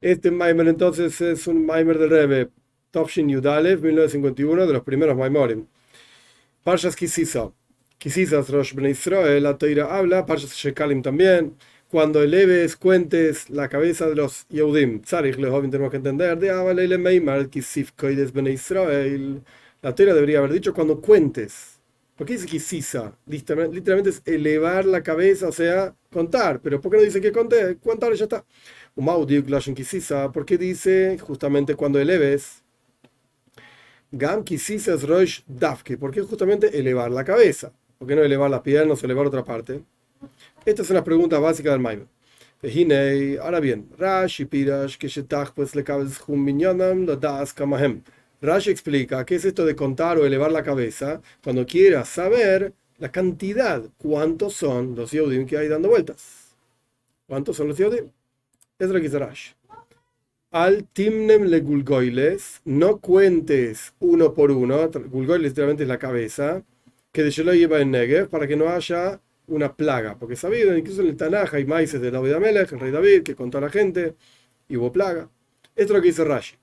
Este Maimer entonces es un Maimer del Rebbe, Tovshin Yudalev, 1951, de los primeros Maimorim. Parshas Kisisa. Kisisas Rosh Ben Israel, la Toira habla, Parshas Shekalim también. Cuando eleves, cuentes la cabeza de los Yehudim. Tzarich Lehovin, tenemos que entender, de Avalele Meimar, Kisif Koides Ben Israel. La Toira debería haber dicho cuando cuentes. ¿Por qué dice Kisisa? Literalmente es elevar la cabeza, o sea, contar. Pero ¿por qué no dice que conté? Contar y ya está. ¿Por qué dice justamente cuando eleves? Gam Kisisas Rosh Dafke. ¿Por qué justamente elevar la cabeza? ¿Por qué no elevar las piernas o elevar otra parte? Esta es una pregunta básica del Maimon. Ahora bien, Rashi Pirash que Shetach pues le cabes hum minyanam lo das kamahem. Rashi explica qué es esto de contar o elevar la cabeza cuando quieras saber la cantidad, cuántos son los Yehudim que hay dando vueltas. ¿Cuántos son los Yehudim? Es lo que dice Rashi. Al timnem le gulgoiles, no cuentes uno por uno, gulgoiles literalmente es la cabeza, que de Shelo lleva en Negev, para que no haya una plaga, porque sabido, incluso en el Tanaj hay maíces de David Amelech, el rey David, que contó a la gente, y hubo plaga. Esto es lo que dice Rashi.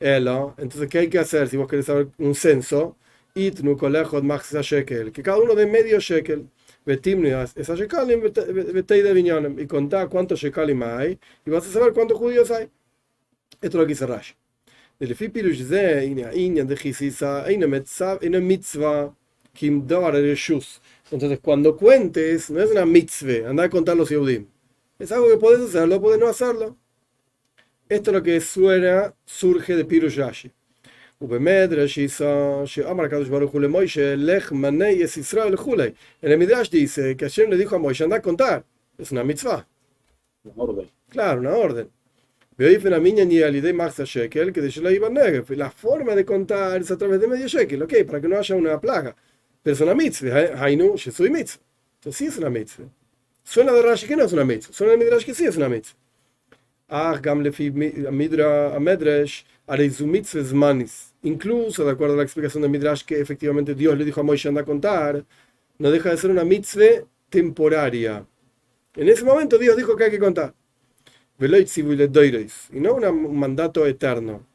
Entonces, ¿qué hay que hacer si vos querés saber un censo? Itnu kolechot machza shekel, que cada uno de medio shekel. Betimnu esa shekalim, betei de vinyanem, y contá cuántos shekalim hay, y vas a saber cuántos judíos hay. Esto es lo que dice Rashi. Entonces, cuando cuentes, no es una mitzvah, andar a contar los Yehudim. Es algo que puedes hacerlo, puedes no hacerlo. Esto es lo que surge de Pirush Rashi. En el Midrash dice que Hashem le dijo a Moisés, anda a contar. Es una mitzvah. Una orden. Claro, una orden. La forma de contar es a través de medio shekel, ok, para que no haya una plaga. Pero es una mitzvah, Hainu, yo soy mitzvah. Entonces sí es una mitzvah. Suena de Rashi que no es una mitzvah, suena de Midrash que sí es una mitzvah. Incluso, de acuerdo a la explicación de Midrash, que efectivamente Dios le dijo a Moisés anda a contar, no deja de ser una mitzvah temporaria. En ese momento Dios dijo que hay que contar. Y no un mandato eterno,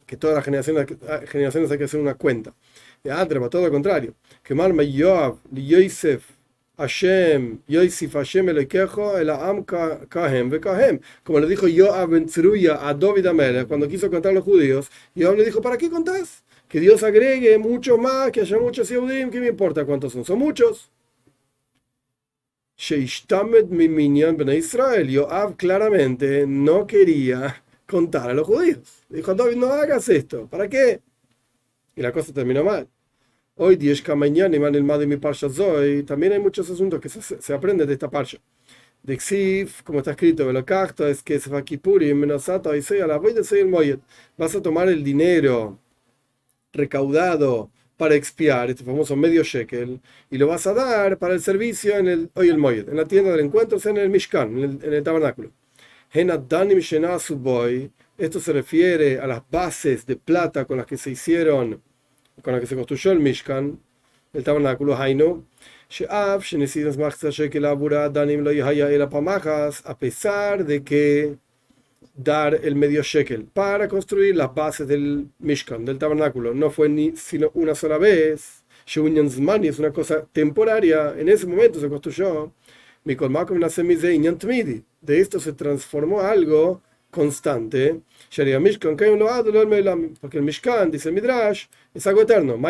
que todas las generaciones hay que hacer una cuenta. Todo lo contrario. Que Marma Yoav, Yosef, Hashem, Yosef Hashem Elokejo, el Am Kahem, Vekahem. Como le dijo Yoav ben Tzeruya a David Amelech cuando quiso contar a los judíos, Yoav le dijo: ¿para qué contás? Que Dios agregue mucho más, que haya muchos Yehudim, ¿qué me importa cuántos son? Son muchos. Sheishtamet mi minyan ben Israel. Yoav claramente no quería contar a los judíos. Dijo: David, no hagas esto. ¿Para qué? Y la cosa terminó mal. Hoy, también hay muchos asuntos que se aprenden de esta parsha. De Ksif, como está escrito, es que vas a tomar el dinero recaudado para expiar, este famoso medio shekel, y lo vas a dar para el servicio en el Moyed, en la tienda del encuentro, o sea, en el Mishkan, en el tabernáculo. Esto se refiere a las bases de plata con las que se construyó el Mishkan, el tabernáculo, Hainu, a pesar de que dar el medio shekel para construir las bases del Mishkan, del tabernáculo, no fue sino una sola vez, es una cosa temporaria, en ese momento se construyó, de esto se transformó algo constante, porque el Mishkan, dice el Midrash, es algo eterno.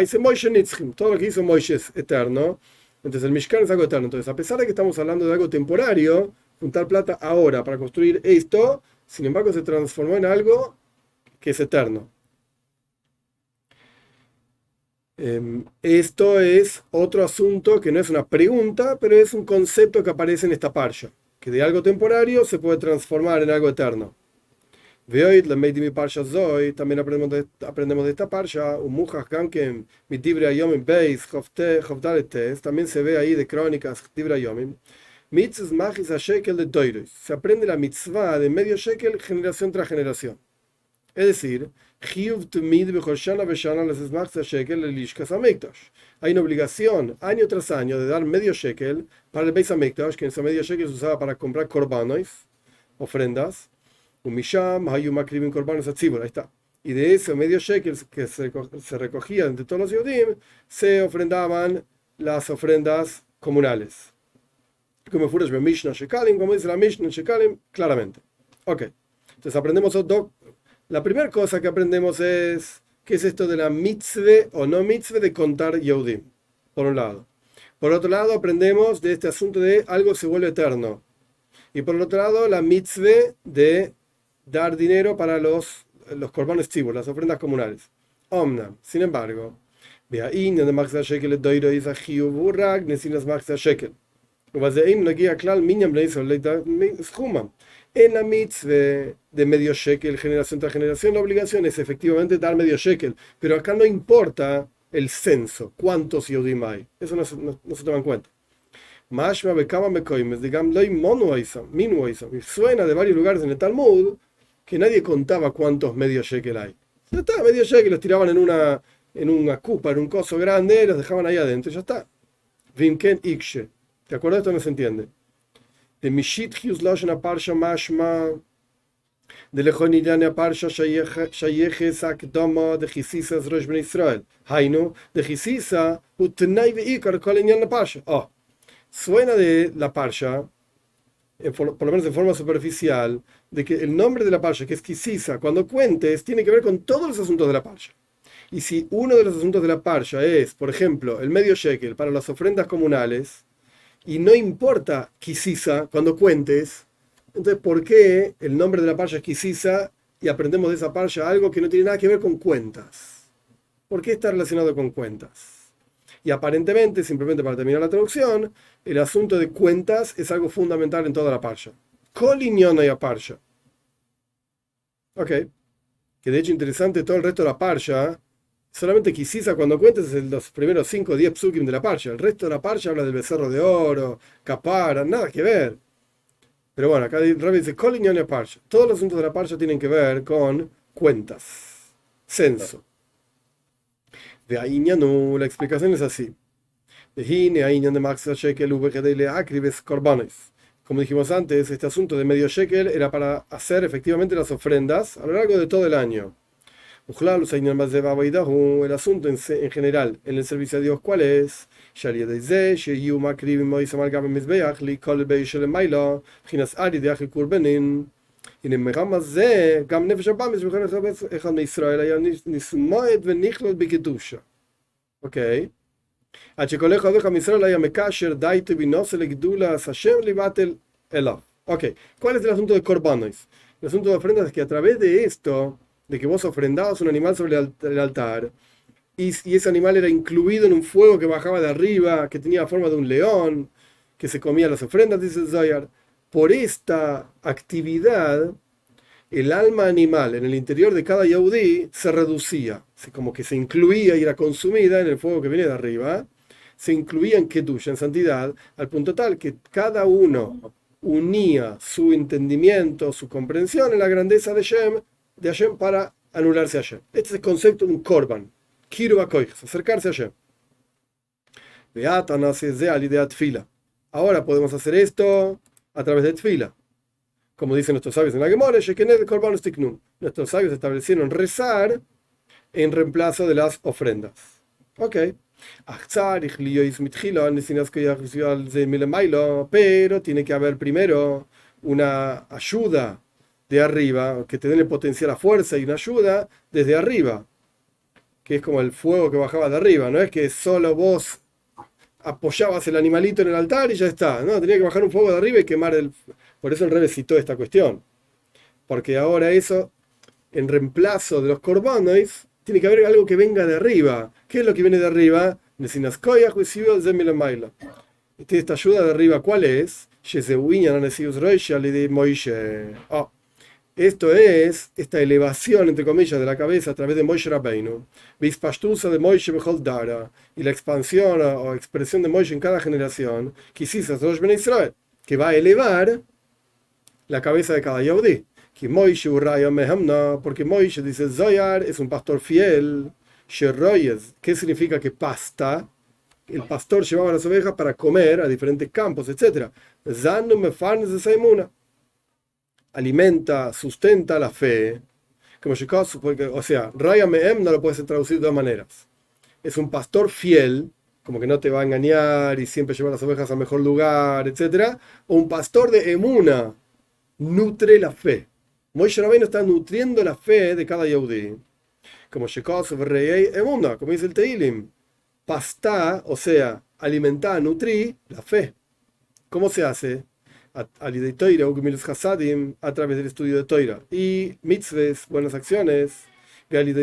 Todo lo que hizo Moisés es eterno, entonces el Mishkan es algo eterno. Entonces, a pesar de que estamos hablando de algo temporario, juntar plata ahora para construir esto, sin embargo, se transformó en algo que es eterno. Esto es otro asunto que no es una pregunta, pero es un concepto que aparece en esta parsha, que de algo temporario se puede transformar en algo eterno. También aprendemos de esta parsha, también se ve ahí de Crónicas, se aprende la mitzvah de medio shekel generación tras generación. Es decir, hay una obligación año tras año de dar medio shekel para el Beis Hamikdash, que ese medio shekel se usaba para comprar korbanos, ofrendas. Misham, Hayuma Krivim Korbanos Atzibur, ahí está. Y de ese medio shekel que se recogía entre todos los Yehudim, se ofrendaban las ofrendas comunales. Como fuera de Mishnah Shekalim, como dice la Mishnah Shekalim, claramente. Ok, entonces aprendemos dos. La primera cosa que aprendemos es qué es esto de la mitzvah o no mitzvah de contar Yehudim, por un lado. Por otro lado, aprendemos de este asunto de algo se vuelve eterno. Y por otro lado, la mitzvah de dar dinero para los korbanos tzibur, las ofrendas comunales. Omna, sin embargo, en la mitzvah de medio shekel, generación tras generación, la obligación es efectivamente dar medio shekel, pero acá no importa el censo, cuántos Yehudim hay, eso no se toma en cuenta. Mashma bekama mekoimes, digamos, loy monuaisam, minuaisam, y suena de varios lugares en el Talmud que nadie contaba cuántos medio shekel hay. Ya está, medio shekel los tiraban en una cupa, en un coso grande, los dejaban ahí adentro, ya está. Vimken ikshe. ¿Te acuerdas? Esto no se entiende. De Mishit Hius Loshana Parsha Mashma, de Lechonillane Parsha Shayeches Akdama, de Hisisa Rosh Ben Israel. Hainu, de Hisisa, Utnai Veikar Kolinyan la Parsha. Oh, suena de la Parsha, por lo menos en forma superficial, de que el nombre de la Parsha, que es Kisisa, cuando cuentes, tiene que ver con todos los asuntos de la Parsha. Y si uno de los asuntos de la Parsha es, por ejemplo, el medio shekel para las ofrendas comunales, y no importa Kisisa cuando cuentes, entonces ¿por qué el nombre de la Parsha es Kisisa y aprendemos de esa Parsha algo que no tiene nada que ver con cuentas? ¿Por qué está relacionado con cuentas? Y aparentemente, simplemente para terminar la traducción, el asunto de cuentas es algo fundamental en toda la Parsha. Koliñona y Parsha. Ok. Que de hecho interesante, todo el resto de la Parsha, solamente Kisisa cuando cuentes es los primeros 5 o 10 psukim de la Parsha. El resto de la Parsha habla del becerro de oro, capara, nada que ver. Pero bueno, acá el Rabbi dice Koliñona y Parsha. Todos los asuntos de la Parsha tienen que ver con cuentas, censo. De ahí no, la explicación es así. Como dijimos antes, este asunto de medio shekel era para hacer efectivamente las ofrendas a lo largo de todo el año. El asunto en general en el servicio a Dios, ¿cuál es? Ok. Ok, ¿cuál es el asunto de korbanos? El asunto de ofrendas es que a través de esto, de que vos ofrendabas un animal sobre el altar, y ese animal era incluido en un fuego que bajaba de arriba, que tenía la forma de un león, que se comía las ofrendas, dice el Zohar, por esta actividad, el alma animal en el interior de cada Yehudí se reducía, como que se incluía y era consumida en el fuego que viene de arriba, se incluía en Kedusha, en santidad, al punto tal que cada uno unía su entendimiento, su comprensión en la grandeza de Hashem para anularse a Hashem. Este es el concepto de un korban, kirva koich, acercarse a Hashem. Ahora podemos hacer esto a través de tefila. Como dicen nuestros sabios en la Gemara, nuestros sabios establecieron rezar en reemplazo de las ofrendas. Ok. Pero tiene que haber primero una ayuda de arriba, que te den el potencial a fuerza y una ayuda desde arriba, que es como el fuego que bajaba de arriba, no es que solo vos apoyabas el animalito en el altar y ya está, no, tenía que bajar un fuego de arriba y quemar el... Por eso el Rebbe citó esta cuestión, porque ahora eso, en reemplazo de los korbanos, tiene que haber algo que venga de arriba. ¿Qué es lo que viene de arriba? Esta ayuda de arriba, ¿cuál es? Esto es esta elevación, entre comillas, de la cabeza a través de Moshe Rabbeinu, de Moshe Becholdara, y la expansión o expresión de Moshe en cada generación, que va a elevar la cabeza de cada Yehudí. Porque Moshe, dice Zohar, es un pastor fiel. ¿Qué significa que pasta? El pastor llevaba las ovejas para comer a diferentes campos, etc. alimenta, sustenta la fe. Como o sea, Raya Mehem no lo puedes traducir de dos maneras. Es un pastor fiel, como que no te va a engañar y siempre lleva las ovejas al mejor lugar, etc. O un pastor de Emuna, nutre la fe. Moshe Rabbeinu está nutriendo la fe de cada Yehudi. Como Shekos Reyei Emuna, como dice el Teilim. Pastá, o sea, alimentar, nutrir la fe. ¿Cómo se hace? A través del estudio de Toira. Y mitzvahs, buenas acciones. A través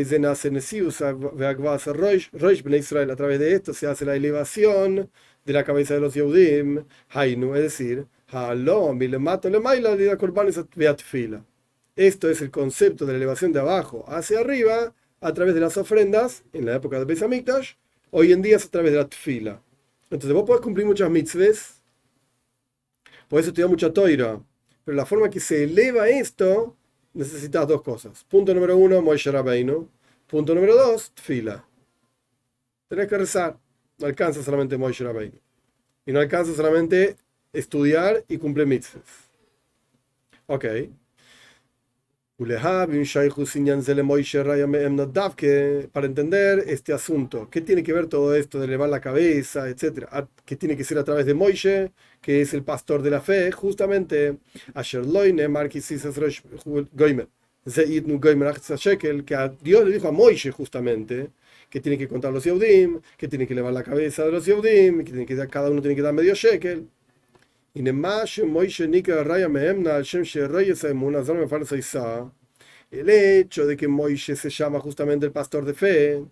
de esto se hace la elevación de la cabeza de los Yehudim. Hainu, es decir, esto es el concepto de la elevación de abajo hacia arriba a través de las ofrendas en la época de Beis Hamikdash. Hoy en día es a través de la tefila. Entonces vos podés cumplir muchas mitzvahs, podés estudiar mucha toira, pero la forma que se eleva esto, necesitas dos cosas. Punto número uno, Moshe Rabbeinu. Punto número dos, tefila. Tenés que rezar. No alcanza solamente Moshe Rabbeinu. Y no alcanza solamente estudiar y cumplir mitzvahs. Ok. Para entender este asunto, ¿qué tiene que ver todo esto de elevar la cabeza, etcétera? ¿Qué tiene que ser a través de Moshe, que es el pastor de la fe? Justamente, que a Dios le dijo a Moshe justamente que tiene que contar los Yehudim, que tiene que elevar la cabeza de los Yehudim, que cada uno tiene que dar medio shekel. El hecho de que Moisés se llama justamente el pastor de fe,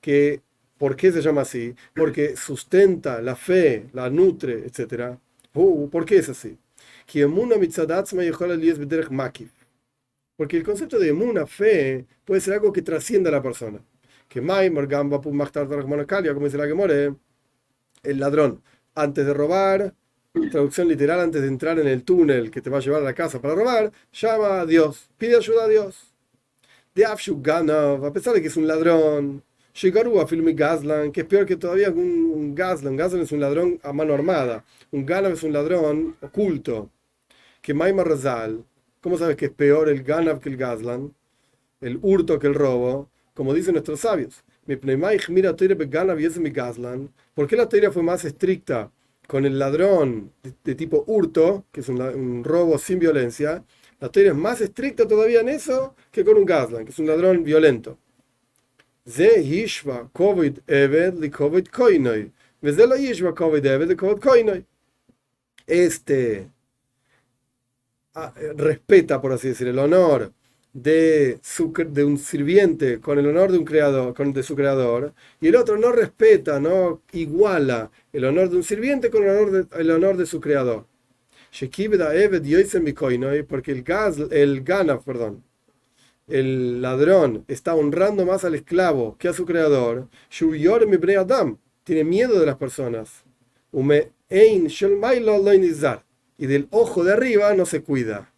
que ¿por qué se llama así? Porque sustenta la fe, la nutre, etc. ¿Por qué es así? Porque el concepto de emuna, fe, puede ser algo que trascienda a la persona. Que como dice la Gemore, el ladrón, antes de robar, traducción literal, antes de entrar en el túnel que te va a llevar a la casa para robar, llama a Dios, pide ayuda a Dios. De Afshu Ganav, a pesar de que es un ladrón, Shigaru a Filmi Gazlan, que es peor que todavía un Gazlan. Gazlan es un ladrón a mano armada. Un Ganav es un ladrón oculto. Que Maimar Razal, ¿cómo sabes que es peor el Ganav que el Gazlan? El hurto que el robo, como dicen nuestros sabios. ¿Por qué la teoría fue más estricta con el ladrón de tipo hurto, que es un robo sin violencia? La teoría es más estricta todavía en eso que con un Gazlan, que es un ladrón violento. Este respeta, por así decir, el honor de un sirviente con el honor de un creador, de su creador, y el otro no respeta, no iguala el honor de un sirviente con el honor de su creador. Porque el ladrón está honrando más al esclavo que a su creador. Tiene miedo de las personas. Y del ojo de arriba no se cuida.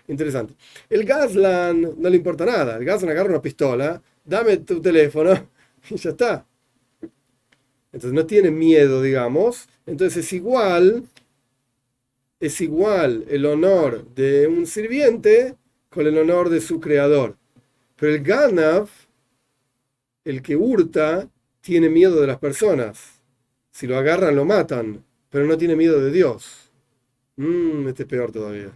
Interesante. El Gazlan no le importa nada. El Gazlan agarra una pistola, dame tu teléfono y ya está. Entonces no tiene miedo, digamos. Entonces es igual el honor de un sirviente con el honor de su creador. Pero el Ganav, el que hurta, tiene miedo de las personas. Si lo agarran, lo matan, pero no tiene miedo de Dios. Este es peor todavía.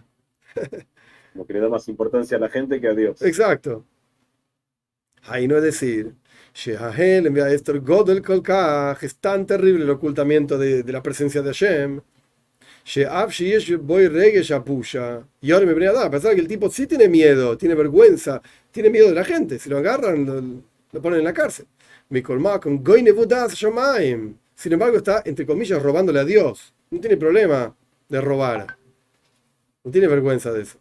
Como que le da más importancia a la gente que a Dios. Exacto. Ahí no es decir, es tan terrible el ocultamiento de la presencia de Hashem, a pesar de que el tipo sí tiene miedo, tiene vergüenza, tiene miedo de la gente. Si lo agarran, lo ponen en la cárcel. Sin embargo, está, entre comillas, robándole a Dios. No tiene problema de robar. No tiene vergüenza de eso.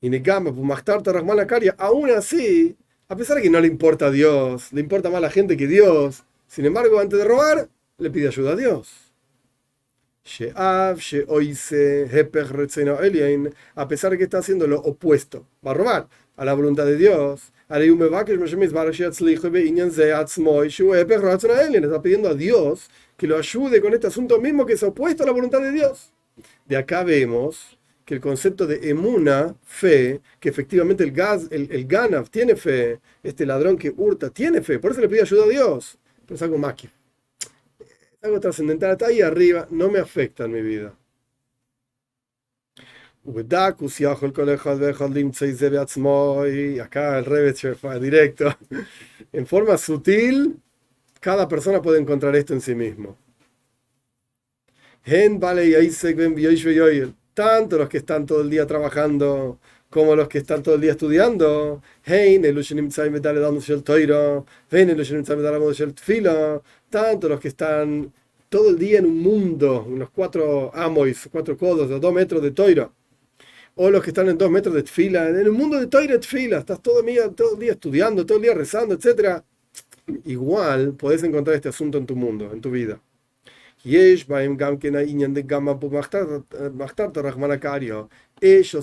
Y aún así, a pesar de que no le importa a Dios, le importa más a la gente que Dios, sin embargo, antes de robar, le pide ayuda a Dios. A pesar de que está haciendo lo opuesto, va a robar a la voluntad de Dios. Está pidiendo a Dios que lo ayude con este asunto mismo que es opuesto a la voluntad de Dios. De acá vemos que el concepto de emuna, fe, que efectivamente el ganav tiene fe, este ladrón que hurta tiene fe, por eso le pide ayuda a Dios. Pero es algo maqui, es algo trascendental, está ahí arriba, no me afecta en mi vida. Y acá el Rebbe fue directo. En forma sutil, cada persona puede encontrar esto en sí mismo. Tanto los que están todo el día trabajando como los que están todo el día estudiando. Tanto los que están todo el día en un mundo, en los 4 amois, 4 codos, los 2 metros de toira. O los que están en 2 metros de tfila, en el mundo de toira tfila, estás todo el día estudiando, todo el día rezando, etc. Igual podés encontrar este asunto en tu mundo, en tu vida. Ellos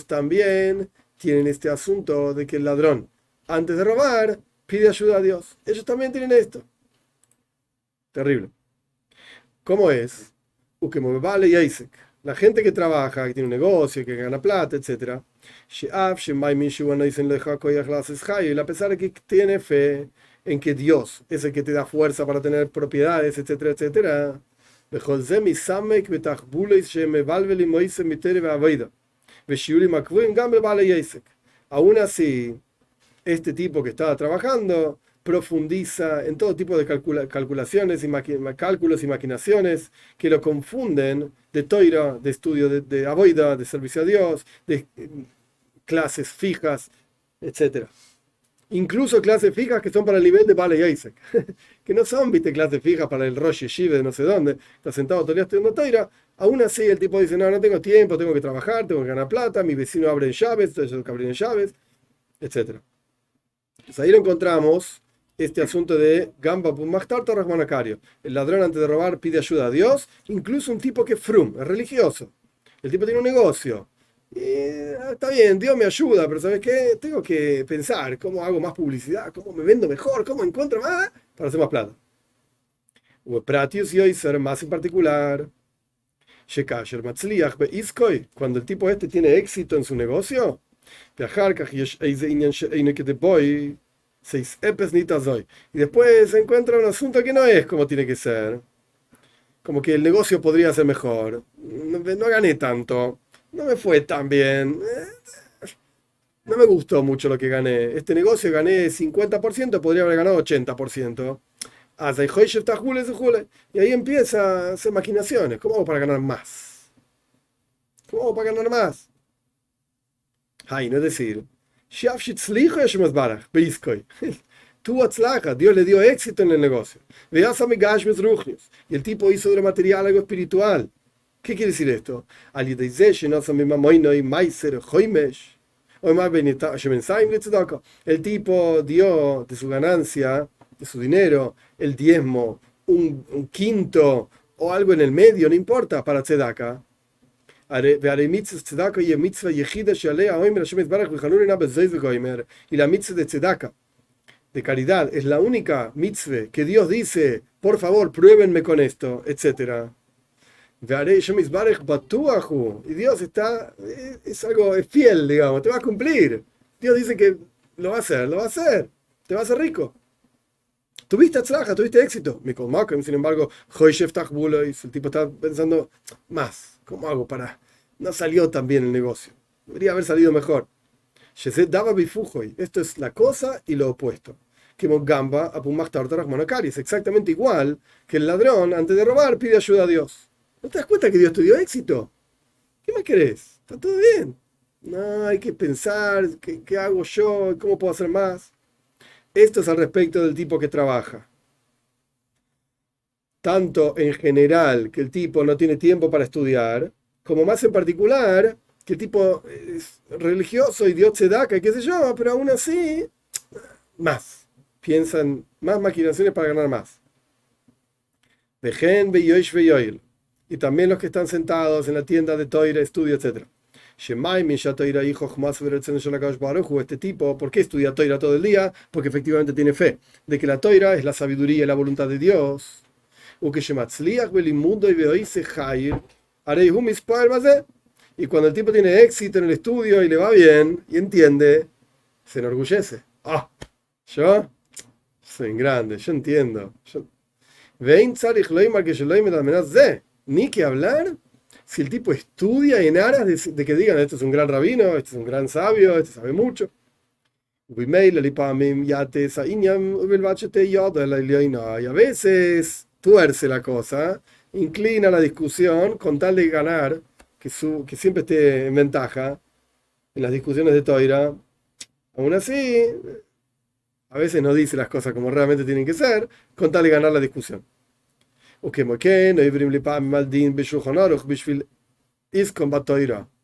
también tienen este asunto de que el ladrón, antes de robar, pide ayuda a Dios. Ellos también tienen esto. Terrible. ¿Cómo es? La gente que trabaja, que tiene un negocio, que gana plata, etc. A pesar de que tiene fe en que Dios es el que te da fuerza para tener propiedades, etcétera, etcétera. Aún así, este tipo que estaba trabajando profundiza en todo tipo de calculaciones y cálculos y maquinaciones que lo confunden de toira, de estudio de avoida, de servicio a Dios, de clases fijas, etc. Incluso clases fijas que son para el nivel de Bale Yasek, que no son, viste, clases fijas para el Rosh Yeshiva de no sé dónde, está sentado todo el día estudiando toira. Aún así el tipo dice, no tengo tiempo, tengo que trabajar, tengo que ganar plata, mi vecino abre en llaves, entonces yo tengo que abrir en llaves, etc. Entonces ahí lo encontramos, este asunto de Gamba Pumachtar Torrahmanakario. El ladrón antes de robar pide ayuda a Dios, incluso un tipo que es frum, es religioso. El tipo tiene un negocio. Y, está bien, Dios me ayuda, pero ¿sabes qué? Tengo que pensar cómo hago más publicidad, cómo me vendo mejor, cómo encuentro más para hacer más plata. Pratius Yoiser, más en particular, cuando el tipo este tiene éxito en su negocio, y después se encuentra un asunto que no es como tiene que ser, como que el negocio podría ser mejor, no gané tanto, no me fue tan bien, no me gustó mucho lo que gané, este negocio gané 50%, podría haber ganado 80%. Y ahí empieza a hacer maquinaciones. ¿Cómo hago para ganar más? ¿Cómo hago para ganar más? Ay, no es decir, tuvo atzlaja, Dios le dio éxito en el negocio. Y el tipo hizo de lo material algo espiritual. ¿Qué quiere decir esto? El tipo dio de su ganancia, de su dinero, el diezmo, un quinto o algo en el medio, no importa, para tzedaka. Y la mitzvah de tzedaka, de caridad, es la única mitzvah que Dios dice, por favor, pruébenme con esto, etc. Y Dios es fiel, digamos, te va a cumplir. Dios dice que lo va a hacer, te va a hacer rico. Tuviste atzlaja, tuviste éxito. Sin embargo, el tipo está pensando más. ¿Cómo hago para...? No salió tan bien el negocio. Debería haber salido mejor. Esto es la cosa y lo opuesto. Que Gamba es exactamente igual que el ladrón, antes de robar, pide ayuda a Dios. ¿No te das cuenta que Dios te dio éxito? ¿Qué más querés? Está todo bien. No, hay que pensar, ¿qué hago yo? ¿Cómo puedo hacer más? Esto es al respecto del tipo que trabaja. Tanto en general, que el tipo no tiene tiempo para estudiar, como más en particular, que el tipo es religioso y Dios tzedaka y qué sé yo, pero aún así, más. Piensan más maquinaciones para ganar más. Y también los que están sentados en la tienda de Toira, estudio, etc. Este tipo, ¿por qué estudia Toira todo el día? Porque efectivamente tiene fe de que la Toira es la sabiduría y la voluntad de Dios. Y cuando el tipo tiene éxito en el estudio y le va bien y entiende, se enorgullece. Ah, yo soy un grande, yo entiendo. Ni que hablar si el tipo estudia en aras de que digan, este es un gran rabino, este es un gran sabio, este sabe mucho. Y a veces tuerce la cosa, inclina la discusión con tal de ganar, que siempre esté en ventaja en las discusiones de Toira. Aún así, a veces no dice las cosas como realmente tienen que ser, con tal de ganar la discusión.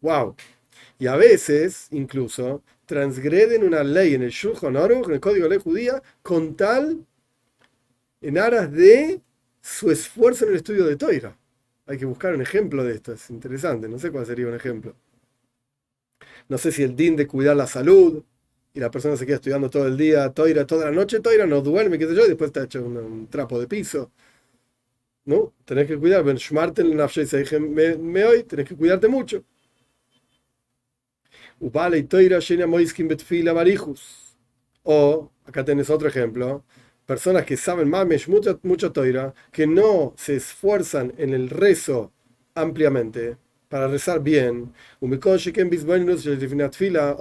Wow. Y a veces, incluso, transgreden una ley en el Shulchan Aruch, en el Código de Ley Judía, con tal, en aras de su esfuerzo en el estudio de Toira. Hay que buscar un ejemplo de esto, es interesante, no sé cuál sería un ejemplo. No sé si el din de cuidar la salud, y la persona se queda estudiando todo el día, Toira, toda la noche, Toira, no duerme, qué sé yo, y después está hecho un trapo de piso. ¿No? Tenés que cuidar, tenés que cuidarte mucho. O, acá tenés otro ejemplo, personas que saben mamesh mucho toira, que no se esfuerzan en el rezo ampliamente para rezar bien, o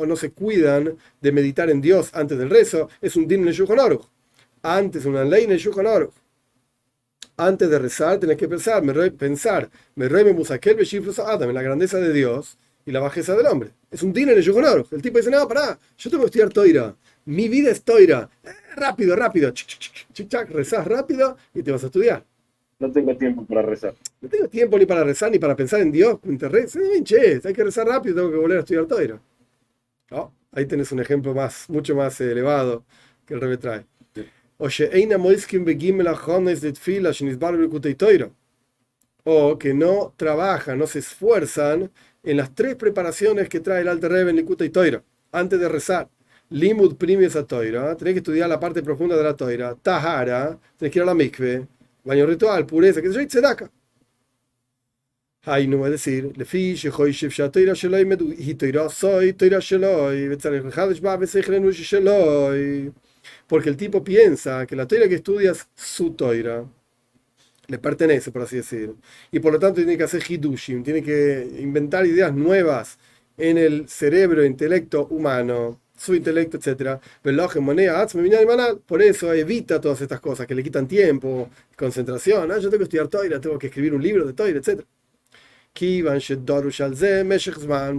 no se cuidan de meditar en Dios antes del rezo, es un din en el Shulchan Aruch. Antes, una ley en el Shulchan Aruch. Antes de rezar tenés que pensar, me Adam, en la grandeza de Dios y la bajeza del hombre. Es un din en el Shulchan Aruch. El tipo dice, no, pará, yo tengo que estudiar toira. Mi vida es toira. Rápido, rápido. Rezás rápido y te vas a estudiar. No tengo tiempo para rezar. No tengo tiempo ni para rezar ni para pensar en Dios. Che, hay que rezar rápido, tengo que volver a estudiar toira. Oh, ahí tenés un ejemplo mucho más elevado que el Rebbe trae. O que no trabajan, no se esfuerzan en las tres preparaciones que trae el Alter Rebbe en Likutei Toira, antes de rezar. Limud primis a Toira, tenés que estudiar la parte profunda de la Toira. Tahara, tenés que ir a la mikve, baño ritual, pureza, que se llama tzedaka. Hainu, es decir, lefi shehoy shivsha Toira sheloi medu, y Toira soy, Toira sheloi, betzalech hadesh ba besechlenu sheloi. Porque el tipo piensa que la toira que estudia es su toira, le pertenece, por así decir, y por lo tanto tiene que hacer hidushim, tiene que inventar ideas nuevas en el cerebro, intelecto humano, su intelecto, etc. Por eso evita todas estas cosas que le quitan tiempo, concentración. Yo tengo que estudiar toira, tengo que escribir un libro de toira, etc.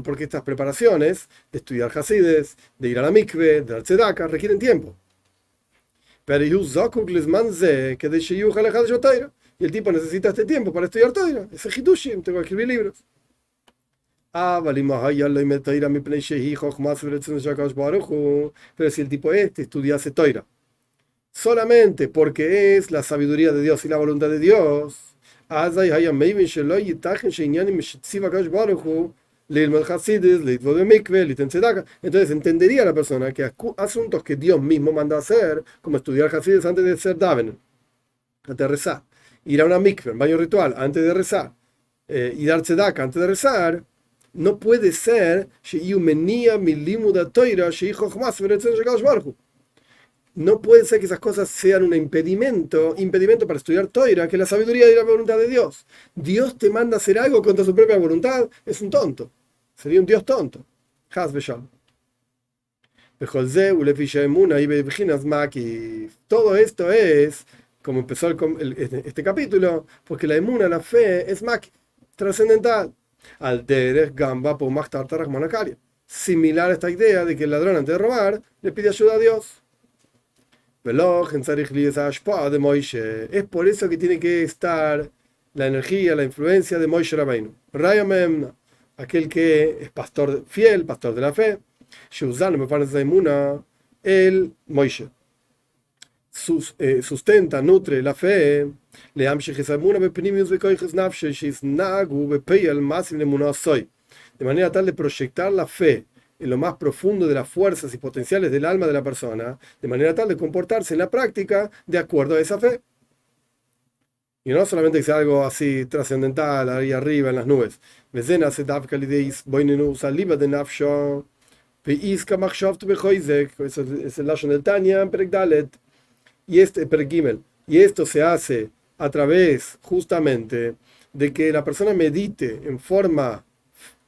Porque estas preparaciones de estudiar Hasides, de ir a la mikve, de dar tzedaka, requieren tiempo. Pero y el tipo necesita este tiempo para estudiar Toira. Es el Hidushim, tengo que escribir libros. Pero si el tipo estudiase Toira solamente porque es la sabiduría de Dios y la voluntad de Dios, entonces entendería la persona que asuntos que Dios mismo manda hacer, como estudiar Hasidus antes de ser Daven, antes de rezar, ir a una mikve, un baño ritual antes de rezar, y dar tzedaka antes de rezar, no puede ser no puede ser que esas cosas sean un impedimento para estudiar Toira, que la sabiduría y la voluntad de Dios. Dios te manda a hacer algo contra su propia voluntad, es un tonto. Sería un Dios tonto. Todo esto es, como empezó este capítulo, porque la emuna, la fe, es trascendental. Alteres, gamba, pomach, tartarach, monacaria. Similar a esta idea de que el ladrón antes de robar le pide ayuda a Dios. Es por eso que tiene que estar la energía, la influencia de Moshe Rabbeinu. Aquel que es pastor fiel, pastor de la fe. El Moshe sustenta, nutre la fe. De manera tal de proyectar la fe en lo más profundo de las fuerzas y potenciales del alma de la persona, de manera tal de comportarse en la práctica de acuerdo a esa fe. Y no solamente que sea algo así trascendental, ahí arriba en las nubes. Es el Lashon del Tanya, en Perek Dalet, y este Perek Gimel. Y esto se hace a través justamente de que la persona medite en forma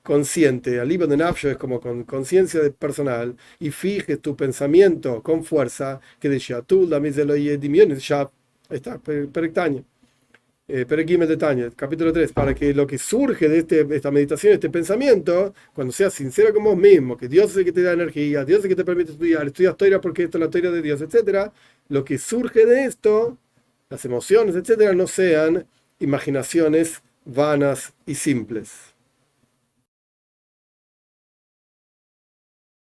consciente, aliba de nafsho es como con conciencia personal, y fije tu pensamiento con fuerza, que de Shatul, la miselo y dimiones, ya está, Perek Tanya. Perek Gimel de Tanya, capítulo 3, para que lo que surge de esta meditación, este pensamiento, cuando seas sincero con vos mismo, que Dios es el que te da energía, Dios es el que te permite estudiar, estudias Torah porque esto es la Torah de Dios, etcétera, lo que surge de esto, las emociones, etcétera, no sean imaginaciones vanas y simples.